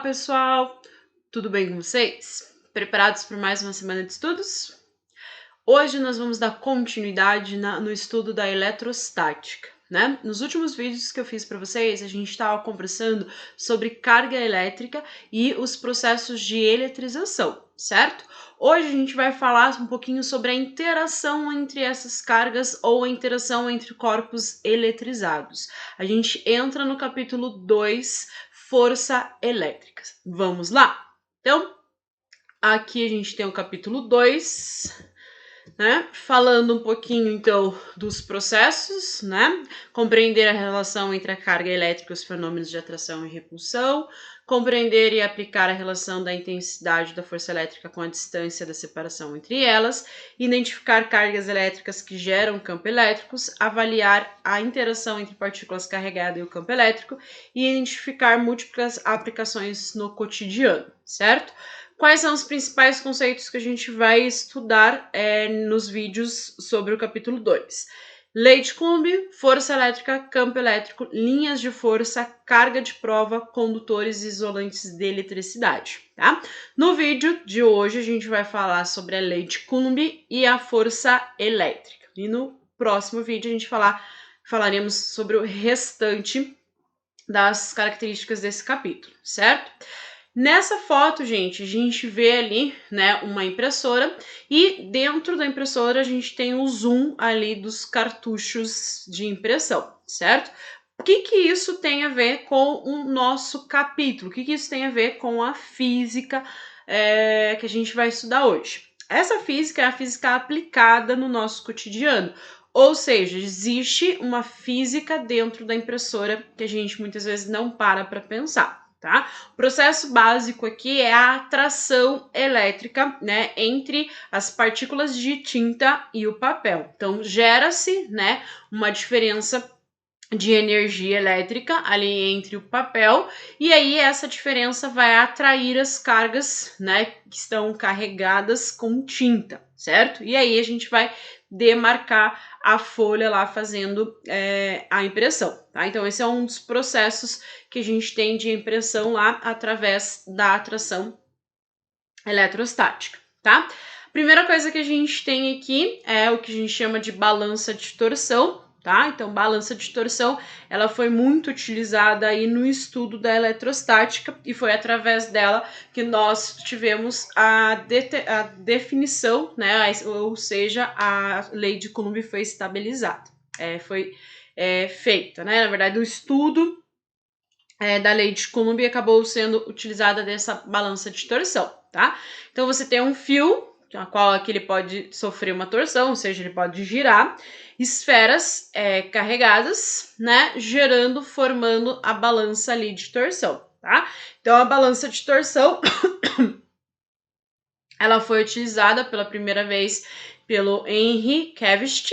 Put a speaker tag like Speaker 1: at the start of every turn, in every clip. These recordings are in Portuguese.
Speaker 1: pessoal! Tudo bem com vocês? Preparados para mais uma semana de estudos? Hoje nós vamos dar continuidade no estudo da eletrostática, né? Nos últimos vídeos que eu fiz para vocês, a gente estava conversando sobre carga elétrica e os processos de eletrização, certo? Hoje a gente vai falar um pouquinho sobre a interação entre essas cargas ou a interação entre corpos eletrizados. A gente entra no capítulo 2, força elétrica. Vamos lá? Então, aqui a gente tem o capítulo 2, né? Falando um pouquinho, então, dos processos, né? Compreender a relação entre a carga elétrica e os fenômenos de atração e repulsão, compreender e aplicar a relação da intensidade da força elétrica com a distância da separação entre elas, identificar cargas elétricas que geram campo elétricos, avaliar a interação entre partículas carregadas e o campo elétrico e identificar múltiplas aplicações no cotidiano, certo? Quais são os principais conceitos que a gente vai estudar nos vídeos sobre o capítulo 2? Lei de Coulomb, força elétrica, campo elétrico, linhas de força, carga de prova, condutores e isolantes de eletricidade, tá? No vídeo de hoje a gente vai falar sobre a lei de Coulomb e a força elétrica. E no próximo vídeo a gente falaremos sobre o restante das características desse capítulo, certo? Nessa foto, gente, a gente vê ali, né, uma impressora e dentro da impressora a gente tem o zoom ali dos cartuchos de impressão, certo? O que isso tem a ver com o nosso capítulo? O que isso tem a ver com a física que a gente vai estudar hoje? Essa física é a física aplicada no nosso cotidiano. Ou seja, existe uma física dentro da impressora que a gente muitas vezes não para pensar. Tá? O processo básico aqui é a atração elétrica, né, entre as partículas de tinta e o papel. Então, gera-se, né, uma diferença de energia elétrica ali entre o papel e aí essa diferença vai atrair as cargas, né, que estão carregadas com tinta, certo? E aí a gente vai demarcar a folha lá fazendo a impressão, tá? Então esse é um dos processos que a gente tem de impressão lá através da atração eletrostática, tá? Primeira coisa que a gente tem aqui é o que a gente chama de balança de torção, tá? Então, balança de torção, ela foi muito utilizada aí no estudo da eletrostática e foi através dela que nós tivemos a definição, né? Ou seja, a lei de Coulomb foi estabilizada, foi feita, né? Na verdade, o estudo da lei de Coulomb acabou sendo utilizada dessa balança de torção, tá? Então, você tem um fio, a qual aqui ele pode sofrer uma torção, ou seja, ele pode girar, esferas carregadas, né, formando a balança ali de torção, tá? Então, a balança de torção, ela foi utilizada pela primeira vez pelo Henry Cavist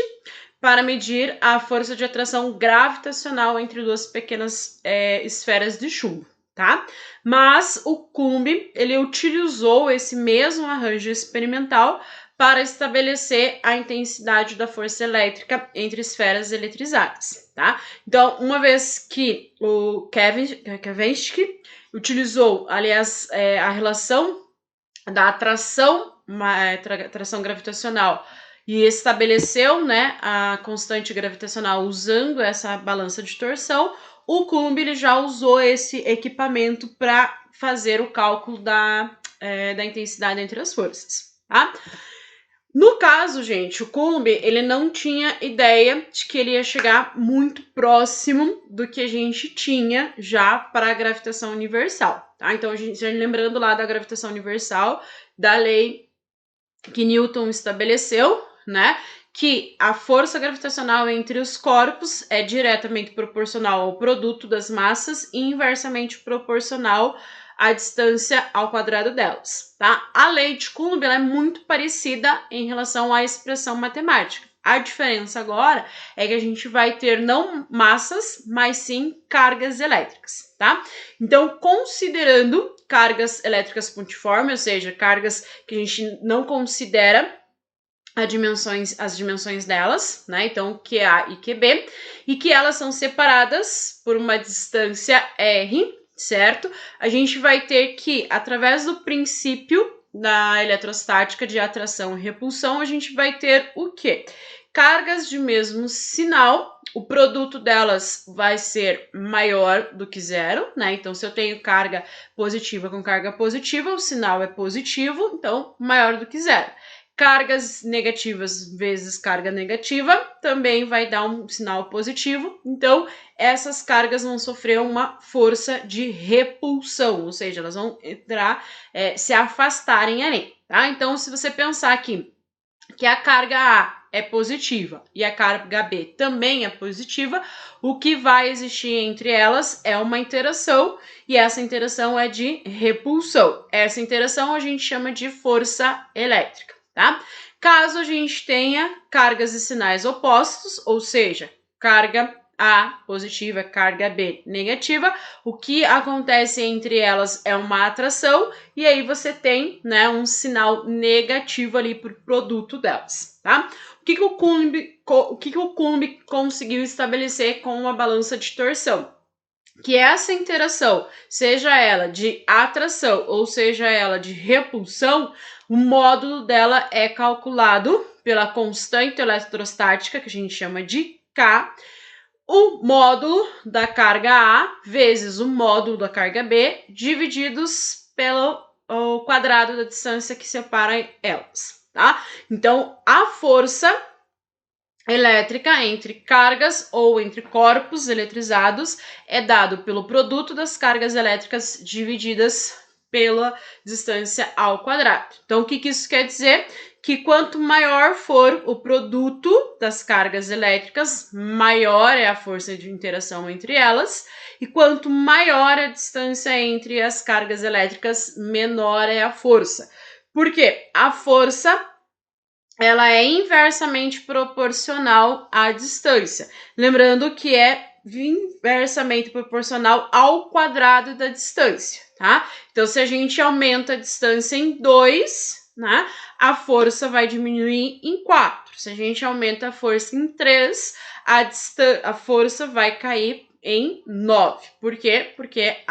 Speaker 1: para medir a força de atração gravitacional entre duas pequenas esferas de chumbo, tá? Mas o Coulomb, ele utilizou esse mesmo arranjo experimental para estabelecer a intensidade da força elétrica entre esferas eletrizadas, tá? Então, uma vez que o Cavensky utilizou, aliás, a relação da atração gravitacional e estabeleceu, né, a constante gravitacional usando essa balança de torção, o Coulomb ele já usou esse equipamento para fazer o cálculo da intensidade entre as forças, tá? No caso, gente, o Coulomb ele não tinha ideia de que ele ia chegar muito próximo do que a gente tinha já para a gravitação universal, tá? Então, a gente lembrando lá da gravitação universal, da lei que Newton estabeleceu, né, que a força gravitacional entre os corpos é diretamente proporcional ao produto das massas e inversamente proporcional à distância ao quadrado delas, tá? A lei de Coulomb ela é muito parecida em relação à expressão matemática. A diferença agora é que a gente vai ter não massas, mas sim cargas elétricas, tá? Então, considerando cargas elétricas pontiformes, ou seja, cargas que a gente não considera as dimensões delas, né? Então, QA e QB, e que elas são separadas por uma distância R, certo? A gente vai ter que, através do princípio da eletrostática de atração e repulsão, a gente vai ter o quê? Cargas de mesmo sinal, o produto delas vai ser maior do que zero, né? Então, se eu tenho carga positiva com carga positiva, o sinal é positivo, então maior do que zero. Cargas negativas vezes carga negativa também vai dar um sinal positivo, então essas cargas vão sofrer uma força de repulsão, ou seja, elas vão entrar, se afastarem ali, tá? Então, se você pensar aqui que a carga A é positiva e a carga B também é positiva, o que vai existir entre elas é uma interação e essa interação é de repulsão. Essa interação a gente chama de força elétrica, tá? Caso a gente tenha cargas e sinais opostos, ou seja, carga A positiva, carga B negativa, o que acontece entre elas é uma atração e aí você tem, né, um sinal negativo ali para o produto delas, tá? O que o Coulomb conseguiu estabelecer com uma balança de torção? Que essa interação, seja ela de atração ou seja ela de repulsão, o módulo dela é calculado pela constante eletrostática, que a gente chama de K, o módulo da carga A vezes o módulo da carga B, divididos pelo quadrado da distância que separa elas, tá? Então, a força elétrica entre cargas ou entre corpos eletrizados é dado pelo produto das cargas elétricas divididas pela distância ao quadrado. Então, o que isso quer dizer? Que quanto maior for o produto das cargas elétricas, maior é a força de interação entre elas, e quanto maior a distância entre as cargas elétricas, menor é a força. Por quê? A força ela é inversamente proporcional à distância. Lembrando que é inversamente proporcional ao quadrado da distância, tá? Então, se a gente aumenta a distância em 2, né, a força vai diminuir em 4. Se a gente aumenta a força em 3, a força vai cair em 9. Por quê? Porque é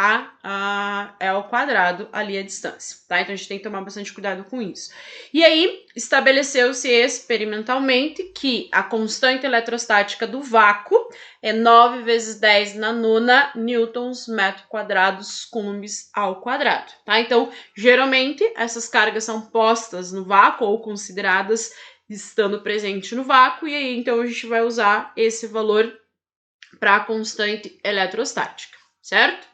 Speaker 1: ao quadrado ali a distância, tá? Então, a gente tem que tomar bastante cuidado com isso. E aí, estabeleceu-se experimentalmente que a constante eletrostática do vácuo é 9 vezes 10 na nona newtons metro quadrados coulombs ao quadrado, tá? Então, geralmente, essas cargas são postas no vácuo ou consideradas estando presente no vácuo, e aí, então, a gente vai usar esse valor para a constante eletrostática, certo?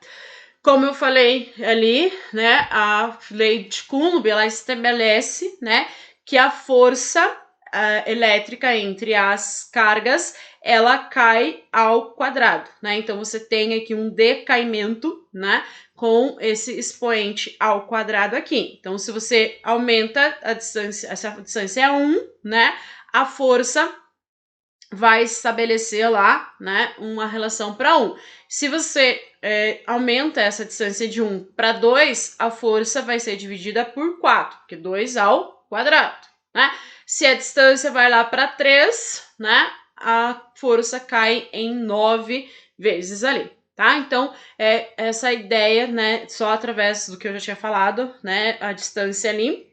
Speaker 1: Como eu falei ali, né, a lei de Coulomb, ela estabelece, né, que a força elétrica entre as cargas, ela cai ao quadrado, né? Então, você tem aqui um decaimento, né, com esse expoente ao quadrado aqui. Então, se você aumenta a distância, essa distância é 1, né, a força vai estabelecer lá, né, uma relação para 1. Se você aumenta essa distância de 1 para 2, a força vai ser dividida por 4, porque 2 ao quadrado, né? Se a distância vai lá para 3, né, a força cai em 9 vezes ali, tá? Então, essa ideia, né, só através do que eu já tinha falado, né, a distância ali,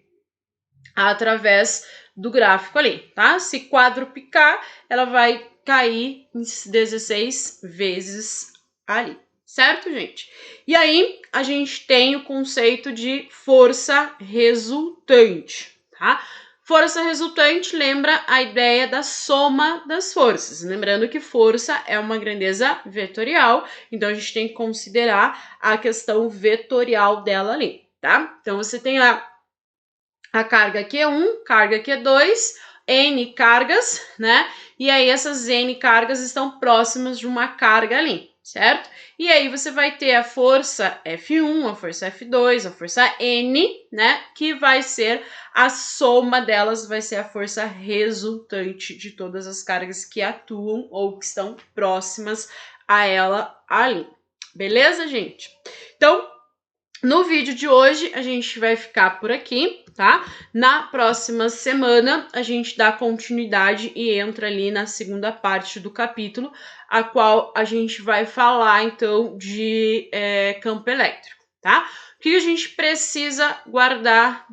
Speaker 1: através do gráfico ali, tá? Se quadruplicar, ela vai cair em 16 vezes ali, certo, gente? E aí, a gente tem o conceito de força resultante, tá? Força resultante lembra a ideia da soma das forças. Lembrando que força é uma grandeza vetorial, então a gente tem que considerar a questão vetorial dela ali, tá? Então, você tem lá a carga Q1, carga Q2, N cargas, né? E aí essas N cargas estão próximas de uma carga ali, certo? E aí você vai ter a força F1, a força F2, a força N, né? Que vai ser a soma delas, vai ser a força resultante de todas as cargas que atuam ou que estão próximas a ela ali. Beleza, gente? Então, No vídeo de hoje, a gente vai ficar por aqui, tá? Na próxima semana, a gente dá continuidade e entra ali na segunda parte do capítulo, a qual a gente vai falar, então, de campo elétrico, tá? O que a gente precisa guardar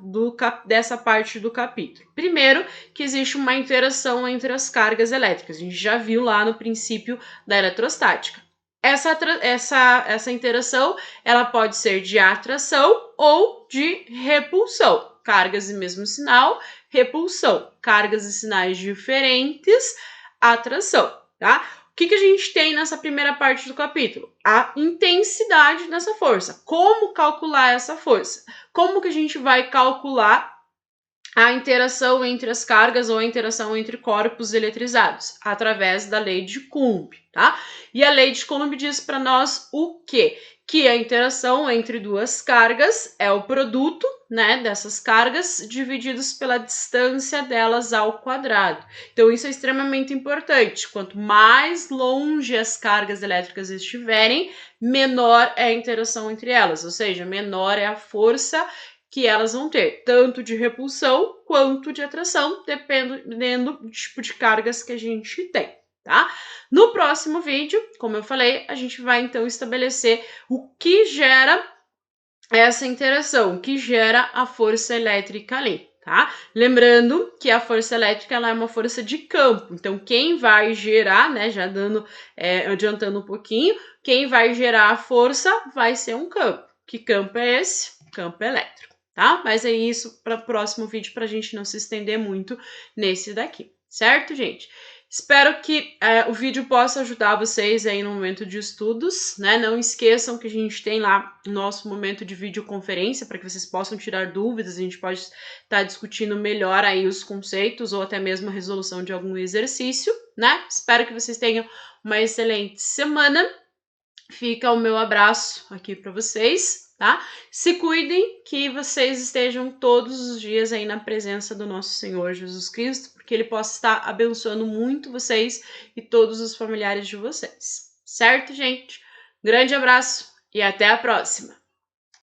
Speaker 1: dessa parte do capítulo? Primeiro, que existe uma interação entre as cargas elétricas. A gente já viu lá no princípio da eletrostática. Essa interação ela pode ser de atração ou de repulsão. Cargas e mesmo sinal, repulsão. Cargas e sinais diferentes, atração, tá? O que a gente tem nessa primeira parte do capítulo? A intensidade dessa força. Como calcular essa força? Como que a gente vai calcular a interação entre as cargas ou a interação entre corpos eletrizados? Através da lei de Coulomb, tá? E a lei de Coulomb diz para nós o quê? Que a interação entre duas cargas é o produto, né, dessas cargas divididos pela distância delas ao quadrado. Então isso é extremamente importante. Quanto mais longe as cargas elétricas estiverem, menor é a interação entre elas, ou seja, menor é a força que elas vão ter, tanto de repulsão quanto de atração, dependendo do tipo de cargas que a gente tem, tá? No próximo vídeo, como eu falei, a gente vai então estabelecer o que gera essa interação, o que gera a força elétrica ali, tá? Lembrando que a força elétrica ela é uma força de campo, então quem vai gerar, né, já adiantando um pouquinho, quem vai gerar a força vai ser um campo. Que campo é esse? Campo elétrico. Tá? Mas é isso para o próximo vídeo, para a gente não se estender muito nesse daqui, certo, gente? Espero que o vídeo possa ajudar vocês aí no momento de estudos, né? Não esqueçam que a gente tem lá o nosso momento de videoconferência para que vocês possam tirar dúvidas, a gente pode estar discutindo melhor aí os conceitos ou até mesmo a resolução de algum exercício, né? Espero que vocês tenham uma excelente semana. Fica o meu abraço aqui para vocês. Tá? Se cuidem, que vocês estejam todos os dias aí na presença do nosso Senhor Jesus Cristo, porque Ele possa estar abençoando muito vocês e todos os familiares de vocês. Certo, gente? Grande abraço e até a próxima!